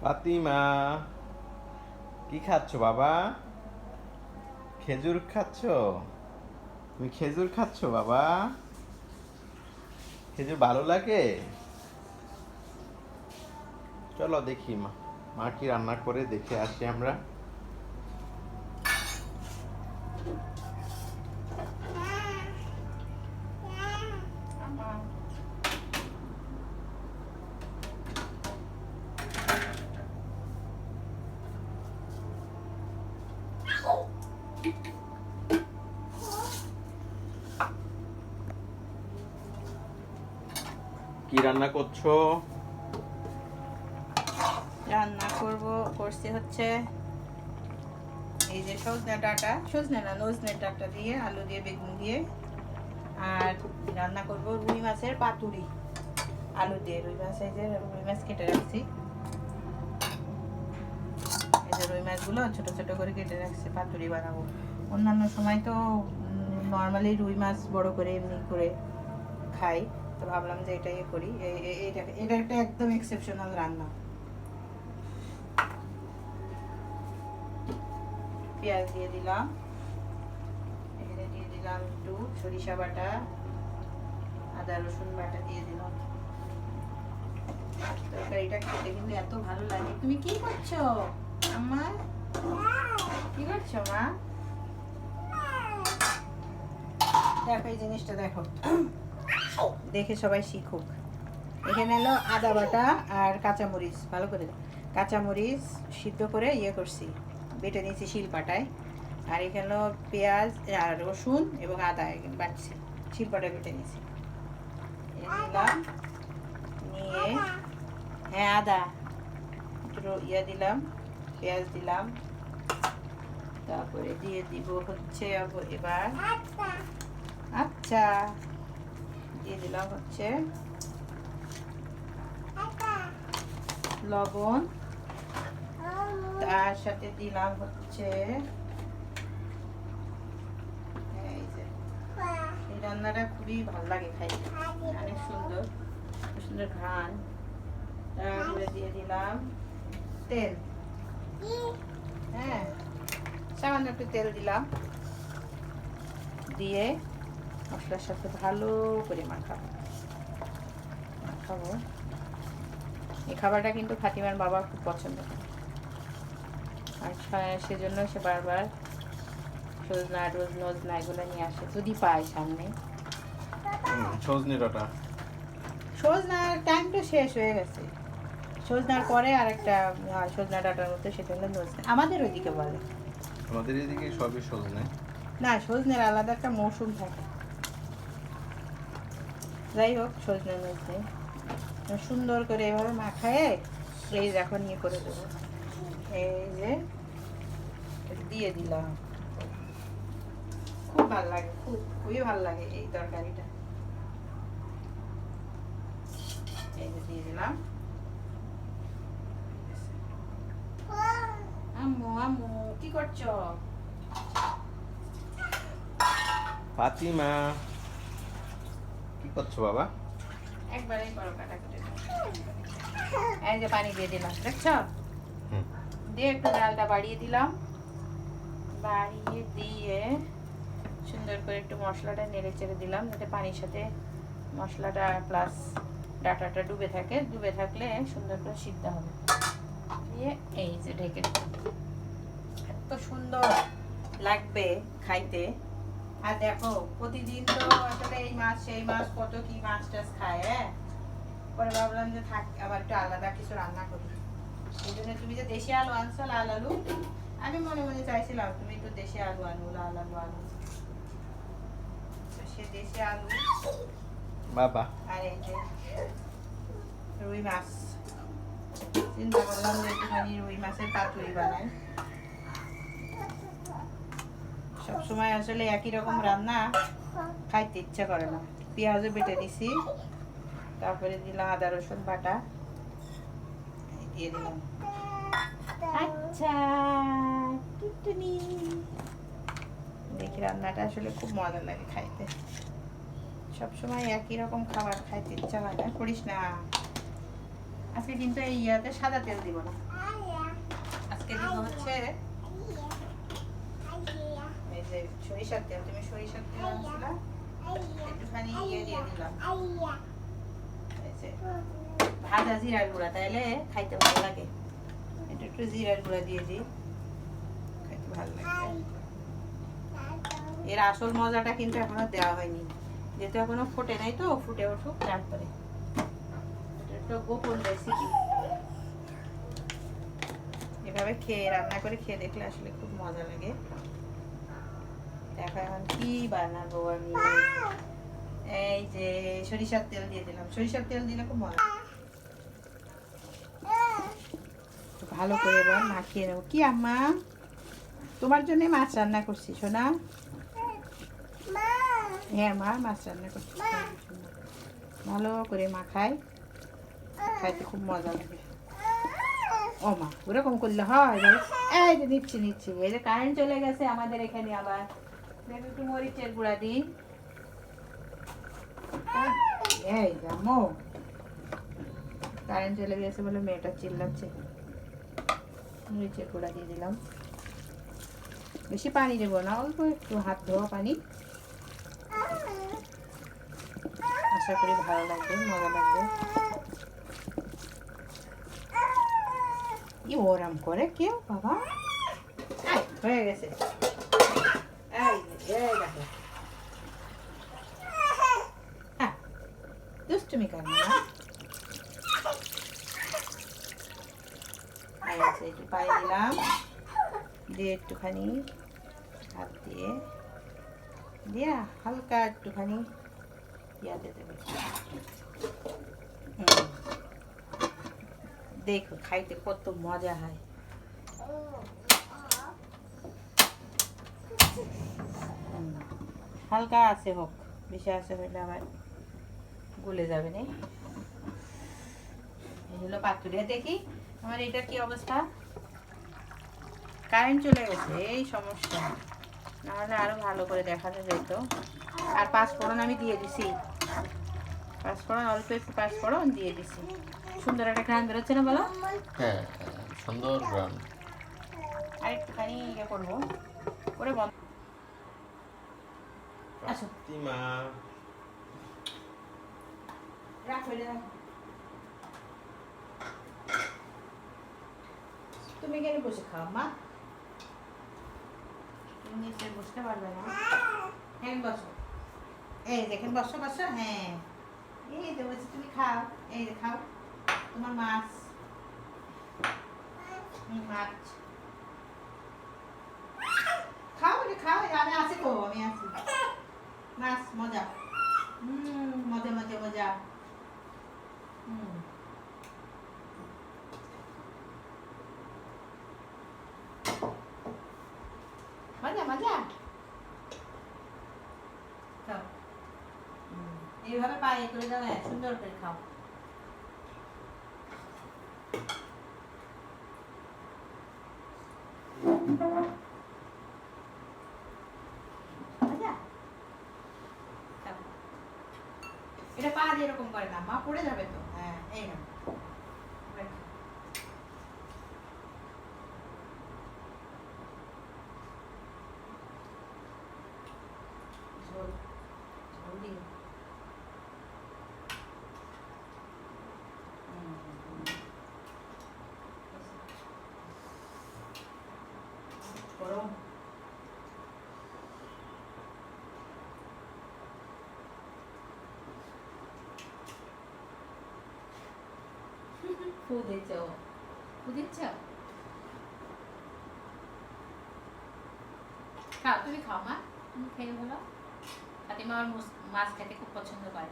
ফাতিমা, কি খাচ্ছ বাবা? খেজুর খাচ্ছ? তুমি খেজুর খাচ্ছ বাবা? খেজুর ভালো লাগে? চলো দেখি মা মা কি রান্না করে দেখে আসি আমরা। কি রান্না করছো? রান্না করছি হচ্ছে এই যে নজনে ডাঁটা দিয়ে আলু দিয়ে বেগুন দিয়ে। আর রান্না করব রুই মাছের পাতুরি আলু দিয়ে। রুই মাছ কেটে রাখছি। এই যে রুই মাছগুলো ছোট ছোট করে কেটে রাখছি, পাতুরি বানাবো। অন্যান্য সময় তো নর্মালি রুই মাছ বড় করে এমনি করে খাই, তো ভাবলাম যে এটাই করি। এটা একটা একদম এক্সেপশনাল রান্না। পেঁয়াজ দিয়ে দিলাম, এখানে দিয়ে দিলাম একটু সরিষা বাটা, আদা রসুন বাটা দিয়ে দিলাম। তরকারিটা খেতে কিন্তু এত ভালো লাগে। তুমি কি করছো আম্মা? কি করছো মা? দেখো এই জিনিসটা দেখো, দেখে সবাই শিখুক। এখানে হলো আদা বাটা আর কাঁচামরিচ, ভালো করে কাঁচামরিচ সিদ্ধ করে করছি, বেটে নিয়েছি শিলপাটায়। আর এখানে হলো পেঁয়াজ আর রসুন এবং আদা বাটছি, শিলপাটায় বেটে নিয়েছি। দিলাম নিয়ে, হ্যাঁ আদা একটু দিলাম, পেঁয়াজ দিলাম। তারপরে দিয়ে দিব হচ্ছে এবার, আচ্ছা দিয়ে দিলাম হচ্ছে লবণ, তার সাথে দিলাম হচ্ছে এই রান্নাটা খুবই ভালো লাগে খাইতে, অনেক সুন্দর সুন্দর ঘ্রাণ। তারপরে দিয়ে দিলাম তেল, হ্যাঁ সামান্য একটু তেল দিলাম, দিয়ে মশলার সাথে ভালো করে মাখাবো। এই খাবারটা কিন্তু ফাতিমার বাবা খুব পছন্দ করে, আর সেজন্য সে বারবার নজনা এগুলো নিয়ে আসে যদি পায় সামনে। সজনার টাইম তো শেষ হয়ে গেছে। সজনার পরে আর একটা সজনা ডাটার মধ্যে, সেটা হলো নজনা। আমাদের ওইদিকে বলে, আমাদের এদিকে সবই সজনে। না সজনের আলাদা একটা মৌসুম থাকে। যাই হোক, সজনে নজনে সুন্দর করে এভাবে মাখায় এই এখন করে দেবো। এই যে দিয়ে দিলাম, খুব ভালো লাগে, খুবই ভালো লাগে এই তরকারিটা। এই যে দিয়ে দিলাম। আম্মু আম্মু কি করছো? ফাতিমা, কি করছো বাবা? একবারেই করো কাটাকুটি। এই যে পানি দিয়ে দিলাম, দেখছো? দিয়ে একটু ডালটা বাড়িয়ে দিলাম, বাড়িয়ে দিয়ে সুন্দর করে একটু মশলাটা নেড়ে চেড়ে দিলাম, যাতে পানির সাথে মশলাটা প্লাস ডাটাটা ডুবে থাকে। ডুবে থাকলে সুন্দর করে সিদ্ধ হবে। দিয়ে এই যে ঢেকে এত সুন্দর লাগবে খাইতে। আর দেখো প্রতিদিন তো আসলে এই মাছ সেই মাছ কত কি মাছ টাছ খায়, হ্যাঁ। পরে ভাবলাম যে থাক, আবার একটু আলাদা কিছু রান্না করি। এই জন্য তুমি যে দেশি আলু আনছো, লাল আলু, আমি মনে মনে চাইছিলাম তুমি একটু দেশি আলু আনো, লাল আলু আনো। সে দেশি আলু বাবা আর এই যে রুই মাছ, চিন্তা করলাম যে একটুখানি রুই মাছের পাতুরি বানাই। সবসময় আসলে একই রকম রান্না খাইতে ইচ্ছা করে না। পেঁয়াজও বেটে দিছি, তারপরে দিলাম আদা রসুন বাটা, দিয়ে দিলাম। আচ্ছা টুনটুনি, দেখি রান্নাটা আসলে খুব মজা লাগে খাইতে। সবসময় একই রকম খাবার খাইতে ইচ্ছা হয় না, করিস না। আজকে কিন্তু এই ইয়াতে সাদা তেল দিব না, আজকে দিব হচ্ছে এই যে সরিষার তেল। তুমি সরিষার তেল আনছিলা, একটুখানি ইয়ে দিয়ে দিলাম, এই যে ভাজা জিরার গুঁড়া, তাইলে খাইতে ভালো লাগে। একটু জিরার গুঁড়া দিয়ে দিই, খাইতে ভালো লাগবে। এর আসল মজাটা কিন্তু এখনো দেওয়া হয়নি, যেহেতু এখনো ফোটে নাই, তো ফুটে উঠুক তারপরে। এটা একটা গোপন রেসিপি, এভাবে খেয়ে রান্না করে খেয়ে দেখলে আসলে খুব মজা লাগে। দেখো এখন কি বানাবো আমি। এই যে সরিষার তেল দিয়ে দিলাম, সরিষার তেল দিলে খুব মজা। ভালো করে এবার মাখিয়ে নেবো। কি আম্মা, তোমার জন্য মাছ রান্না করছি সোনা। হ্যাঁ মা, মাছ রান্না করছি, ভালো করে মাখাই, খাইতে খুব মজা লাগে। ও মা, ওরকম করলে হয়? এই যে নিচ্ছি নিচ্ছি, এই যে কারেন্ট চলে গেছে আমাদের এখানে আবার। দেখো একটু মরিচের গুঁড়া দিই। এই জামো, কারেন্ট চলে গেছে বলে মেয়েটা চিল্লাচ্ছে। মরিচের গুঁড়া দিয়ে দিলাম, বেশি পানি দেবো না, অল্প একটু হাত ধোয়া পানি। আশা করি ভালো লাগবে, মজা লাগবে। কি ওরম করে কেউ বাবা, হয়ে গেছে। দুষ্টুমি কর না, একটু পানি দিলাম, দিয়ে একটুখানি হাত দিয়ে দিয়া হালকা একটুখানি ইয়াতে দেবে। দেখো খাইতে কত মজা হয়। হালকা আছে হোক, বেশি আছে হইলে আবার গলে যাবে না। এই হলো পাতুরিয়া। দেখি আমার এটার কি অবস্থা। কারেন্ট চলে গেছে, এই সমস্যা, নাহলে আরো ভালো করে দেখানো যেত। আর পাঁচফোড়ন আমি দিয়ে দিছি, পাঁচফোড়ন অল্প একটু পাঁচফোড়ন দিয়ে দিছি। সুন্দর একটা ঘ্রাণ বেরোচ্ছে না বলো? হ্যাঁ, সুন্দর গ্রাম। আর একটুখানি ইয়ে করবো করে বন্ধ। আচ্ছা মা, রাখো, তুমি কেন বসে খাও মা? তুমি নিচে বসতে পারবে না, হ্যাঁ বসো। এই দেখেন, বসো বসো, হ্যাঁ এই যে বলছি তুমি খাও, এই যে খাও তোমার মাছ। মাছ খাও, বলে খাও, আমি আছি তো, আমি আছি। মাছ মজা, মজা মজা মজা। মজা মজা। খাও, এইভাবে পায়ে করে দাও, সুন্দর করে খাও। এটা পা দিয়ে এরকম করে না, মা পড়ে যাবে তো। হ্যাঁ এই না, ঝোল ঝোল দিও। গরম ফু দিচ্ছ, ফু দিচ্ছ। খাও, তুমি খাও মা, তুমি খেয়ে বলো। ফাতিমা আমার মাছ খেতে খুব পছন্দ করে।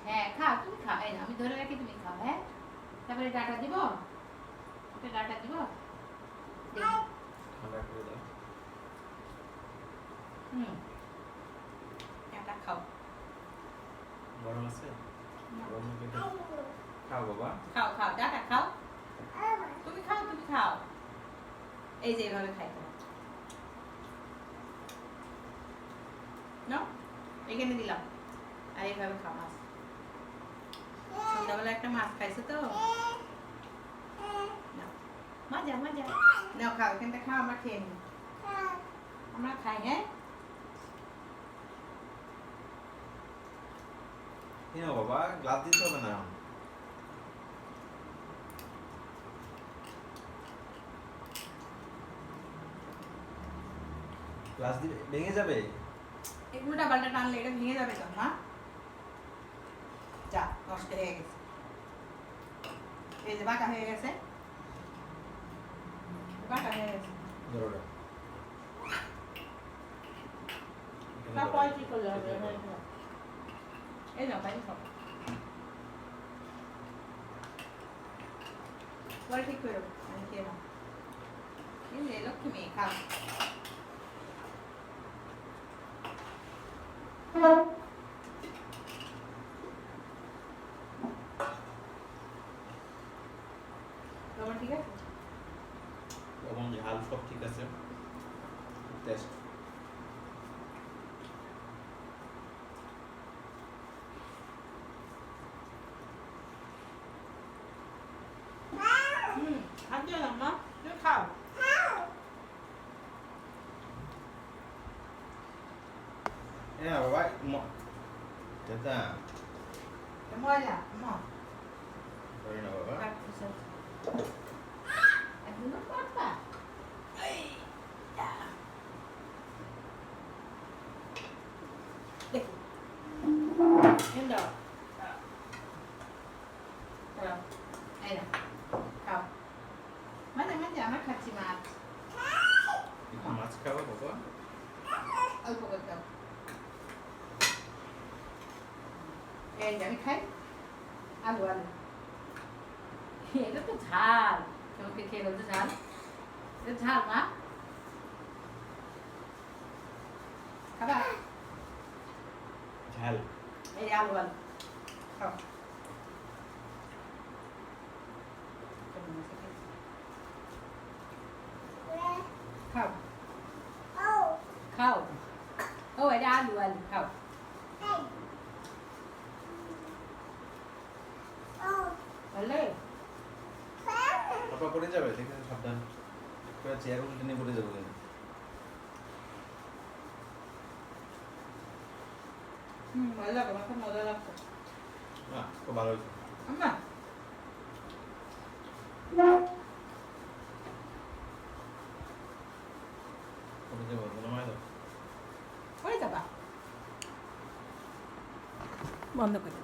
হ্যাঁ খাও, তুমি খাও, এই না আমি ধরে রাখি, তুমি খাও। হ্যাঁ তারপরে ডাটা দিব, ওকে ডাটা দিব। ডাটা খাও। গরম আছে, খাও বাবা, খাও খাও, ডাটা খাও, তুমি খাও, তুমি খাও। এই যে এভাবে খাইতে নাও, এখানে দিলাম, আর এইভাবে খাও মাছ। সন্ধ্যাবেলা একটা মাছ খাইছে তো নাও, মজা মজা নাও খাও এখানটা খাও আমরা খেয়ে নিই আমরা খাই হ্যাঁ কেন বাবা গ্লাস দিতে হবে না গ্লাস দিবে ভেঙে যাবে এই উল্টা পাল্টা টানলে এটা ভেঙে যাবে তো না যা নষ্ট হয়ে গেছে এই যে বাঁকা হয়ে গেছে বাঁকা হয়ে গেছে ধরো ওটা। তারপরে কি করলে হবে এই নাও পানি খাও পরে ঠিক করে দেবো আমি খেয়ে নাও এই নে লক্ষ্মী মেয়ে খাও তোমার ঠিক আছে লবণ ঝাল সব ঠিক আছে টেস্ট হাত দিও না মা তুমি খাও হ্যাঁ বাবা দাদা মজা মা করে না বাবা এগুলো করবা দেখো এন্ডা এই না খাও মাঝে মাঝে আমরা খাচ্ছি মাছ একটু মাছ খাবো বাবা অল্প করে দাও এই যে আমি খাই আলু আলু এটা তো ঝাল তোমাকে খেয়ে বলতে ঝাল এটা ঝাল মা খাবা ঝাল এই আলু আলু খাও খাও খাও ও এটা আলু আলু খাও বললে বাবা পড়ে যাবে দেখে সাবধান পুরো চেয়ার উল্টে নিয়ে পড়ে যাবো কিন্তু ভালো লাগে আমার খুব মজা লাগছে না খুব ভালো হয়েছে আম্মা পড়ে যাবো মনে হয় তো পড়ে যাবা বন্ধ করে